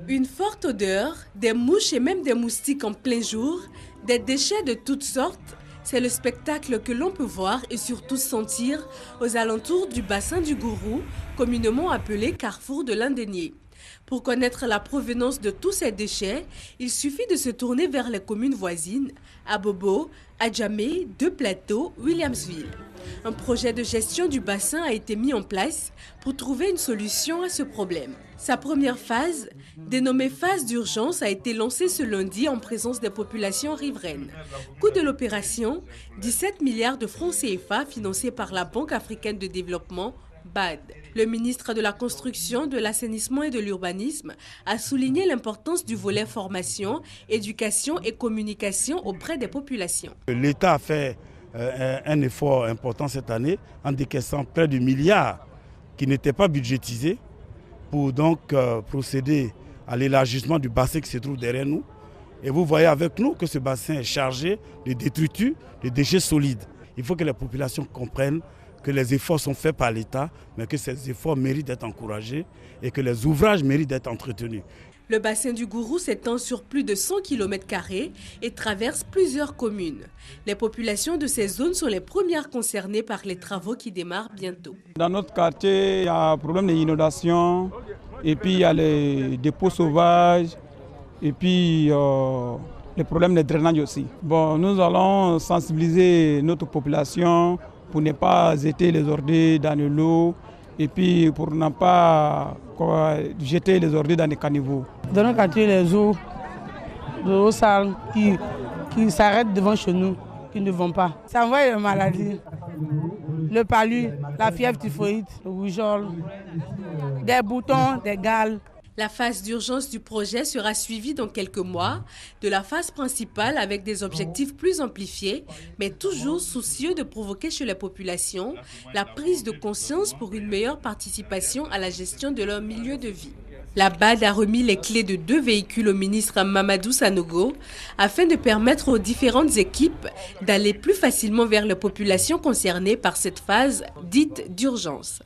Une forte odeur, des mouches et même des moustiques en plein jour, des déchets de toutes sortes, c'est le spectacle que l'on peut voir et surtout sentir aux alentours du bassin du Gourou, communément appelé Carrefour de l'Indénié. Pour connaître la provenance de tous ces déchets, il suffit de se tourner vers les communes voisines, Abobo, Adjamé, Deux Plateaux, Williamsville. Un projet de gestion du bassin a été mis en place pour trouver une solution à ce problème. Sa première phase, dénommée phase d'urgence, a été lancée ce lundi en présence des populations riveraines. Coût de l'opération, 17 milliards de francs CFA financés par la Banque africaine de développement, BAD. Le ministre de la Construction, de l'Assainissement et de l'Urbanisme a souligné l'importance du volet formation, éducation et communication auprès des populations. L'État a fait un effort important cette année en décaissant près de milliards qui n'étaient pas budgétisés pour donc procéder à l'élargissement du bassin qui se trouve derrière nous. Et vous voyez avec nous que ce bassin est chargé de détritus, de déchets solides. Il faut que les populations comprennent que les efforts sont faits par l'État, mais que ces efforts méritent d'être encouragés et que les ouvrages méritent d'être entretenus. Le bassin du Gourou s'étend sur plus de 100 km² et traverse plusieurs communes. Les populations de ces zones sont les premières concernées par les travaux qui démarrent bientôt. Dans notre quartier, il y a un problème d'inondation, et puis il y a les dépôts sauvages, et puis les problèmes de drainage aussi. Bon, nous allons sensibiliser notre population pour ne pas jeter les ordures dans l'eau et puis pour ne pas jeter les ordures dans les caniveaux. Dans notre quartier, les eaux sales qui s'arrêtent devant chez nous, qui ne vont pas. Ça envoie les maladies, le palu, la fièvre typhoïde, le rougeole, des boutons, des gales. La phase d'urgence du projet sera suivie dans quelques mois de la phase principale avec des objectifs plus amplifiés, mais toujours soucieux de provoquer chez les populations la prise de conscience pour une meilleure participation à la gestion de leur milieu de vie. La BAD a remis les clés de 2 véhicules au ministre Mamadou Sanogo afin de permettre aux différentes équipes d'aller plus facilement vers les populations concernées par cette phase dite d'urgence.